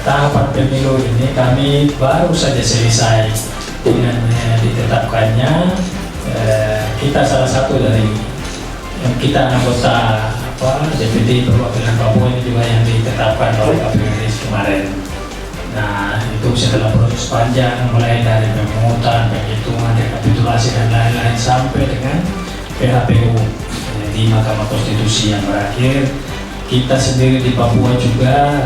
tahapan pemilu ini kami baru saja selesai dengan ditetapkannya kita salah satu dari kita anggota DPD perwakilan Papua ini juga yang ditetapkan oleh KPU kemarin. Nah, itu setelah proses panjang mulai dari pemungutan, penghitungan, rekapitulasi dan lain-lain sampai dengan PHPU di Mahkamah Konstitusi yang berakhir. Kita sendiri di Papua juga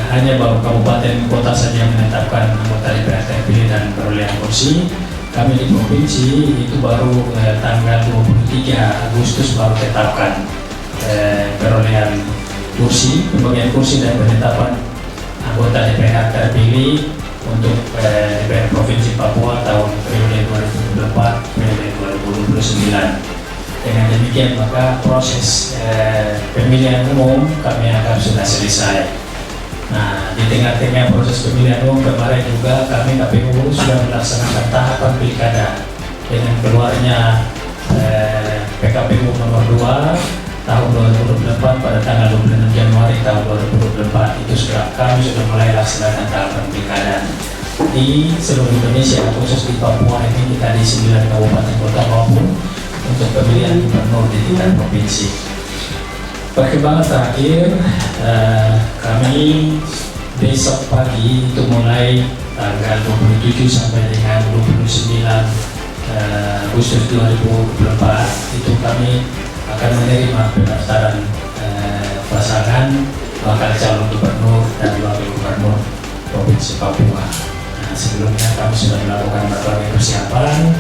hanya baru kabupaten kota saja yang menetapkan anggota DPR terpilih dan perolehan kursi. Kami di provinsi itu baru tanggal 23 Agustus baru tetapkan perolehan kursi, pembagian kursi dan penetapan anggota DPR terpilih untuk DPR Provinsi Papua tahun periode 2024 periode 2029. Dengan demikian maka proses pemilihan umum kami anggap sudah selesai. Nah, di tengah-tengah proses pemilihan umum kemarin juga kami KPU sudah melaksanakan tahapan pilkada dengan keluarnya PKPU nomor 2 tahun 2024 pada tanggal 26 Januari tahun 2024 itu kami sudah mulai laksanakan tahapan pilkada di seluruh Indonesia, khusus di Papua ini kita di 9 kabupaten kota maupun untuk pemilihan gubernur di tingkat provinsi. Perkembangan terakhir kami besok pagi itu mulai tanggal 27 sampai dengan 29 Agustus 2024 itu kami akan menerima pendaftaran pasangan bakal calon gubernur dan wakil gubernur Provinsi Papua. Nah, sebelumnya kami sudah melakukan berbagai persiapan.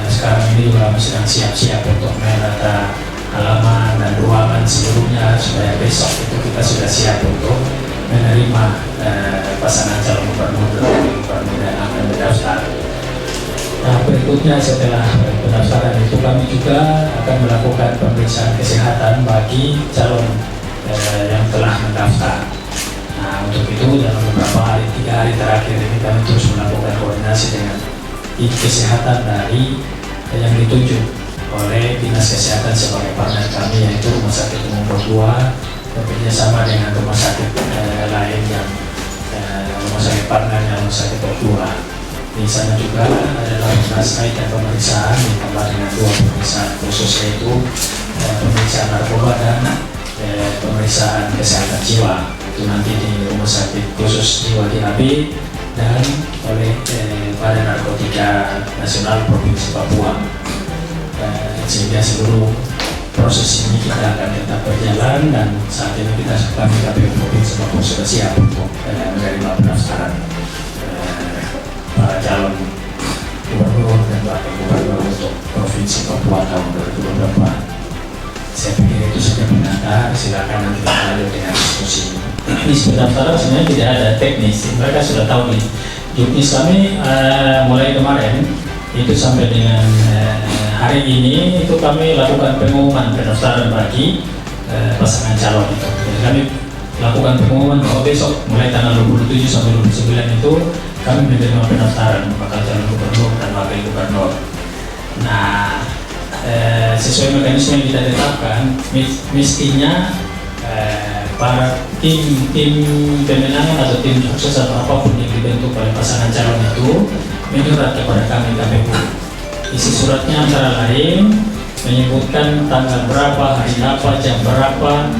Sekarang ini juga kami sedang siap-siap untuk menata halaman dan ruangan seluruhnya supaya besok itu kita sudah siap untuk menerima pasangan calon gubernur dan wakil gubernur yang akan mendaftar. Nah, berikutnya setelah pendaftaran itu kami juga akan melakukan pemeriksaan kesehatan bagi calon yang telah mendaftar. Nah, untuk itu dalam beberapa hari, 3 hari terakhir ini kami terus melakukan koordinasi dengan tim kesehatan dari yang ditunjuk oleh Dinas Kesehatan sebagai partner kami, yaitu Rumah Sakit Umum Papua bekerjasama dengan rumah sakit lain yang rumah sakit partnernya Rumah Sakit Papua. Di sana juga adalah terkait dan pemeriksaan ditambah dengan 2 pemeriksaan khusus, yaitu pemeriksaan narkoba dan pemeriksaan kesehatan jiwa. Itu nanti di Rumah Sakit Khusus Jiwa di AB dan oleh Badan Narkotika Nasional Provinsi Papua. Sehingga seluruh proses ini kita akan tetap berjalan dan saat ini kami KPU Provinsi Papua sudah siap untuk menerima pendaftaran para calon gubernur dan wakil gubernur untuk Provinsi Papua tahun 2024. Saya pikir itu saja pengantar, silakan nanti kita lanjut dengan diskusi. Di pendaftaran sebenarnya tidak ada teknis, mereka sudah tahu nih. Juknis kami mulai kemarin itu sampai dengan hari ini itu kami lakukan pengumuman pendaftaran bagi pasangan calon itu. Jadi kami lakukan pengumuman bahwa besok mulai tanggal 27 sampai 29 itu kami menerima pendaftaran bakal calon gubernur dan wakil gubernur. Nah, sesuai mekanisme yang kita tetapkan, mestinya para tim pemenangan atau tim sukses atau apapun yang dibentuk oleh pasangan calon itu menyurat kepada kami KPU. Isi suratnya antara lain menyebutkan tanggal berapa, hari apa, jam berapa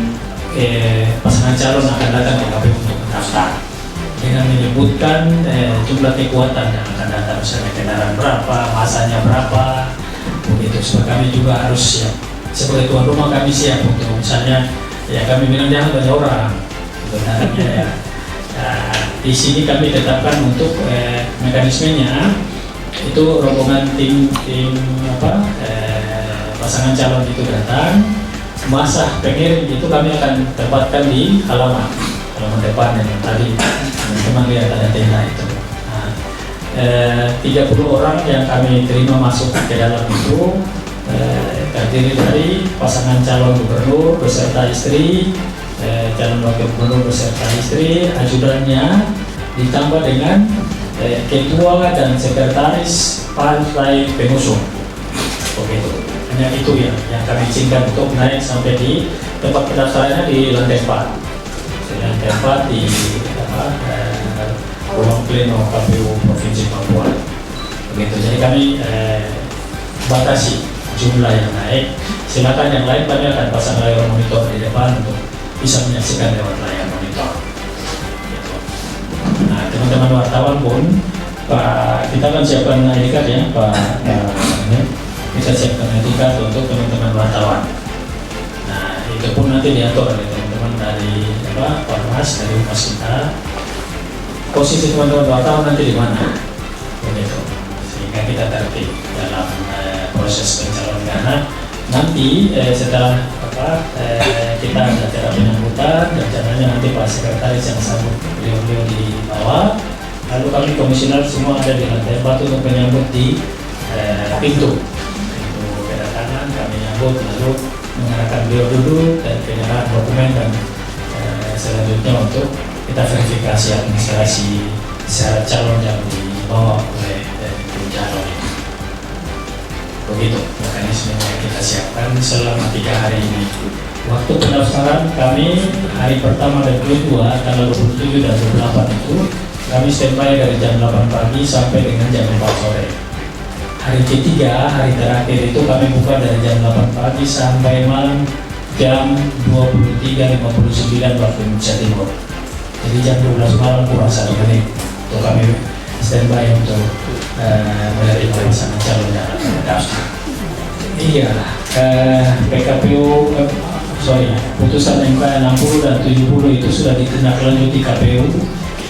pasangan calon akan datang ke KPU untuk mendaftar, dengan menyebutkan jumlah kekuatan yang akan datang, misalnya kendaraan berapa, masanya berapa, begitu. Supaya kami juga harus siap sebagai tuan rumah, kami siap untuk misalnya ya kami bilang jangan banyak orang sebenarnya ya. Nah, di sini kami tetapkan untuk mekanismenya itu rombongan tim pasangan calon itu datang, masa pengirim itu kami akan tempatkan di halaman depan yang tadi teman-teman lihat ada tenda itu. Nah, 30 orang yang kami terima masuk ke dalam itu terdiri dari pasangan calon gubernur beserta istri, calon wakil gubernur beserta istri, ajudannya, ditambah dengan ketua dan sekretaris partai pengusung. Begitu. Hanya itu yang kami izinkan untuk naik sampai di tempat pendaftarannya di lantai 4. Di lantai 4 di ruang pleno KPU Provinsi Papua. Begitu. Jadi kami batasi jumlah yang naik. Silakan yang lain kami akan pasang layar monitor di depan untuk bisa menyaksikan lewat layar monitor. Gitu. Nah, teman-teman wartawan pun, Pak, kita kan siapkan ID card ya, Pak. Kita siapkan ID card untuk teman-teman wartawan. Nah, itu pun nanti diatur oleh teman-teman dari Ormas, dari Humas kita. Posisi teman-teman wartawan nanti di mana? Begitu. Sehingga kita tertib dalam proses pencalonan, karena nanti setelah kita ada acara penyambutan, rencananya nanti Pak Sekretaris yang sambut beliau di bawah, lalu kami komisioner semua ada di lantai 4 untuk menyambut di pintu kedatangan. Kami nyambut lalu mengarahkan beliau duduk dan penyerahan dokumen, dan selanjutnya untuk kita verifikasi administrasi syarat calon yang dibawa oleh calon itu. Begitu mekanisme yang kita siapkan selama 3 hari ini. Waktu pendaftaran kami hari pertama dan kedua tanggal 27 dan 28 itu kami standby dari jam 8 pagi sampai dengan jam 4 sore. Hari ketiga, hari terakhir itu kami buka dari jam 8 pagi sampai malam jam 23.59 waktu Indonesia Timur. Jadi jam 12 malam kurang 1 menit untuk kami standby untuk menerima pasangan calon yang akan mendaftar. Iya, PKPU, putusan MK 60 dan 70 itu sudah ditindaklanjuti KPU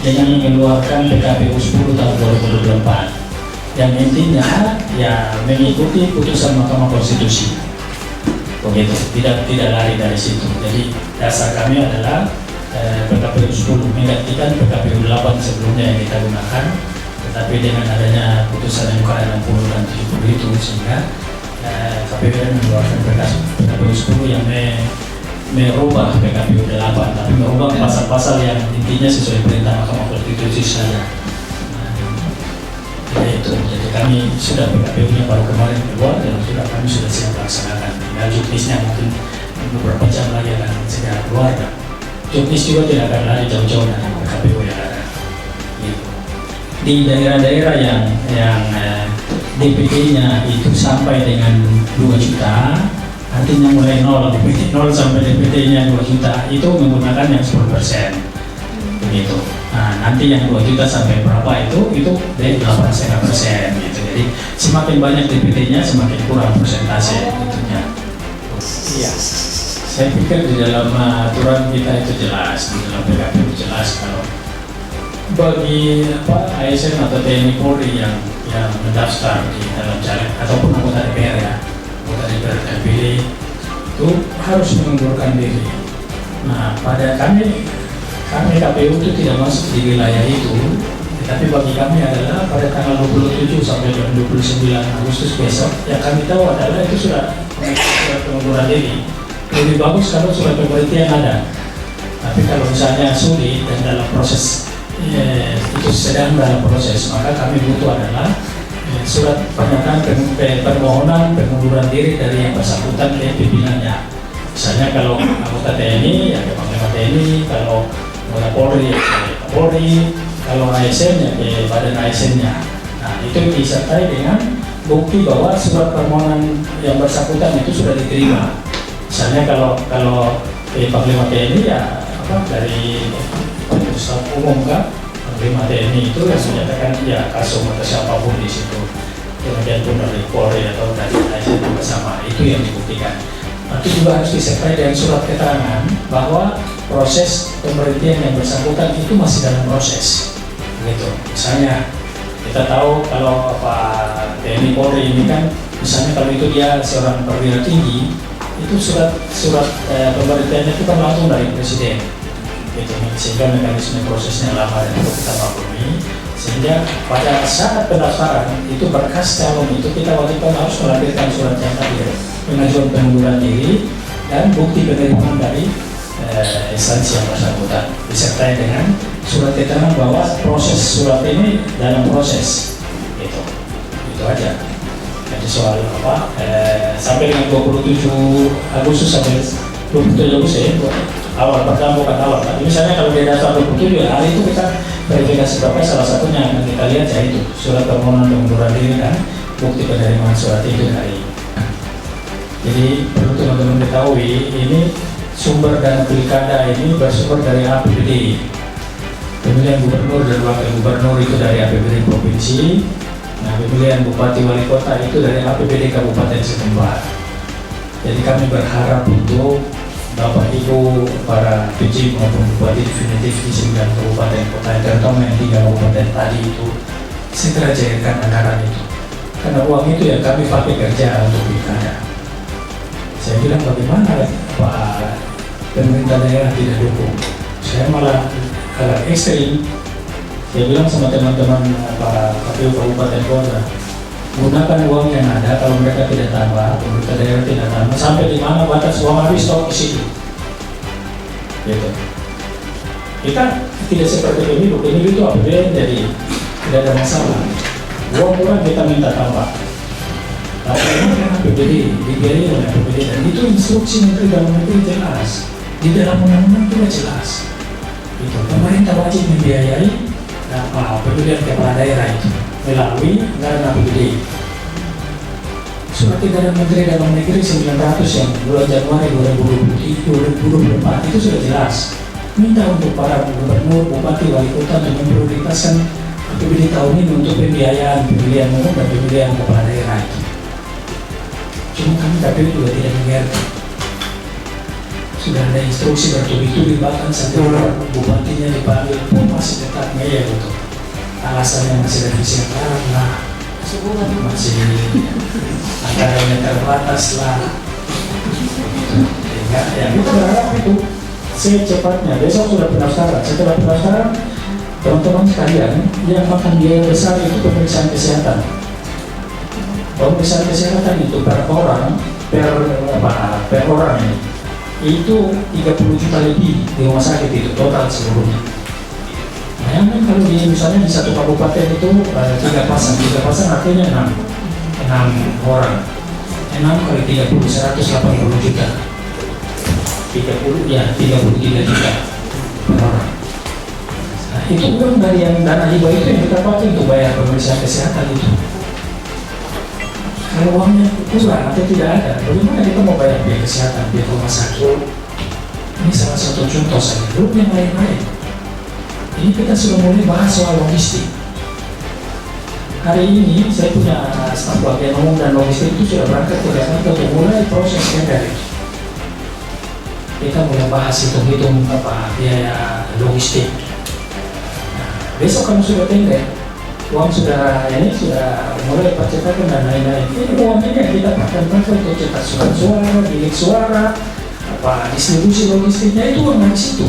dengan mengeluarkan PKPU 10 tahun 2024. Yang intinya ya mengikuti putusan Mahkamah Konstitusi. Begitu, tidak lari dari situ. Jadi dasar kami adalah PKPU 10 menggantikan PKPU 8 sebelumnya yang kita gunakan. Tetapi dengan adanya putusan MK 60 dan 70 itu, sehingga KPU mengeluarkan PKPU 10 yang merubah PKPU 8, tapi merubah pasal-pasal yang intinya sesuai perintah Mahkamah Konstitusi saja. Itu, jadi kami sudah PKPU-nya baru kemarin keluar dan kami sudah siap laksanakan. Tinggal juknisnya mungkin beberapa jam lagi akan segera keluar. Juknis juga tidak akan lari jauh-jauh dari PKPU yang ada. Di daerah-daerah yang DPT-nya itu sampai dengan 2 juta, artinya mulai 0 sampai DPT-nya 2 juta itu menggunakan yang 10%. Begitu. Nah, nanti yang 2 juta sampai berapa itu dari 8,5% gitu. Jadi semakin banyak DPT-nya semakin kurang persentase itunya. Iya. Saya pikir di dalam aturan kita itu jelas, di dalam PKPU jelas kalau bagi ASN atau TNI Polri yang mendaftar di dalam caleg ataupun anggota DPR ya, anggota DPR terpilih itu harus mengundurkan diri. Nah, pada kami KPU itu tidak masuk di wilayah itu, tapi bagi kami adalah pada tanggal 27 sampai 29 Agustus besok yang kami tahu adalah itu sudah pengunduran diri. Lebih bagus kalau surat pemberhentian ada, tapi kalau misalnya sulit dan dalam proses itu sedang dalam proses, maka kami butuh adalah surat pernyataan permohonan pengunduran diri dari yang bersangkutan ke pimpinannya. Misalnya kalau anggota TNI ya ke Panglima TNI, kalau anggota Polri ya ke Polri, kalau ASN ya ke badan ASN-nya. Nah, itu disertai dengan bukti bahwa surat permohonan yang bersangkutan itu sudah diterima. Misalnya kalau Panglima TNI ya dari Staf Umum kan, Panglima TNI itu yang menyatakan ya Kasum atau siapapun di situ. Kemudian pun dari Polri atau dari ASN bersama, itu yang dibuktikan. Nanti juga harus disertai dengan surat keterangan bahwa proses pemberhentian yang bersangkutan itu masih dalam proses. Begitu. Misalnya kita tahu kalau Pak TNI Polri ini kan, misalnya kalau itu dia seorang perwira tinggi, itu surat pemberhentiannya itu kan langsung dari Presiden. Gitu, sehingga mekanisme prosesnya lama dan itu kita maklumi, sehingga pada saat pendaftaran itu berkas calon itu kita wajibkan harus melampirkan surat yang tadi, pengajuan pengunduran diri dan bukti penerimaan dari instansi yang bersangkutan, disertai dengan surat keterangan bahwa proses surat ini dalam proses. Itu aja. Jadi soal sampai dengan 27 Agustus sampai 27 Agustus ya, awal, pertama bukan awal. Tapi misalnya kalau di dasar 27 ya hari itu kita verifikasi berapa, salah satunya yang kita lihat ya itu surat permohonan pengunduran diri dan bukti penerimaan surat itu dari. Jadi perlu teman-teman ketahui, ini sumber dana pilkada ini bersumber dari APBD. Pemilihan gubernur dan wakil gubernur itu dari APBD provinsi. Nah, pemilihan bupati wali kota itu dari APBD kabupaten setempat. Jadi kami berharap untuk Bapak Ibu para PJ maupun bupati definitif di 9 kabupaten kota, terutama yang 3 kabupaten tadi itu segera cairkan anggaran itu. Karena uang itu ya kami pakai kerja untuk pilkada. Saya bilang bagaimana Pak pemerintah daerah tidak dukung. Saya malah agak ekstrim. Saya bilang sama teman-teman para KPU kabupaten kota, gunakan uang yang ada. Kalau mereka tidak tambah, pemerintah daerah tidak tambah, sampai di mana batas uang habis stop di situ. Gitu. Kita tidak seperti pemilu itu APBN, jadi tidak ada masalah. Uang kurang kita minta tambah. Tapi memang APBD dibiayai oleh APBD dan itu instruksi Menteri Dalam Negeri jelas. Di dalam undang-undang juga jelas. Itu pemerintah wajib membiayai pemilihan kepala daerah itu melalui anggaran APBD. Surat edaran Menteri Dalam Negeri 900 yang bulan Januari 2024 itu sudah jelas. Minta untuk para gubernur, bupati, wali kota untuk memprioritaskan APBD tahun ini untuk pembiayaan pemilihan umum dan pemilihan kepala daerah itu. Cuma kami KPU juga tidak mengerti. Sudah ada instruksi bertubi-tubi, bahkan sampai bupatinya dipanggil pun masih tetap ngeyel gitu. Alasannya masih revisi anggaran lah, masih anggarannya terbatas lah. Ya kita berharap itu secepatnya. Besok sudah pendaftaran. Setelah pendaftaran, teman-teman sekalian yang makan biaya besar itu pemeriksaan kesehatan. Pemeriksaan kesehatan itu per orang ini itu 30 juta lebih di rumah sakit itu total seluruhnya. Bayangkan kalau misalnya di satu kabupaten itu 3 pasang artinya 6 orang. 6 kali 30 180 juta. 33 juta per orang. Nah, itu uang dari yang dana hibah itu yang kita pakai untuk bayar pemeriksaan kesehatan itu. Kalau uangnya kurang atau tidak ada, bagaimana kita mau bayar biaya kesehatan, biaya rumah sakit? Ini salah satu contoh saja. Belum yang lain-lain. Ini kita sudah mulai bahas soal logistik. Hari ini saya punya staf bagian umum dan logistik itu sudah berangkat ke Jakarta untuk mulai proses tender. Kita mulai bahas hitung-hitung biaya logistik. Nah, besok kamu sudah tender. Uang sudah mulai percetakan dan lain-lain. Ini uangnya yang kita pakai untuk cetak surat suara, bilik suara, distribusi logistiknya itu uang dari situ.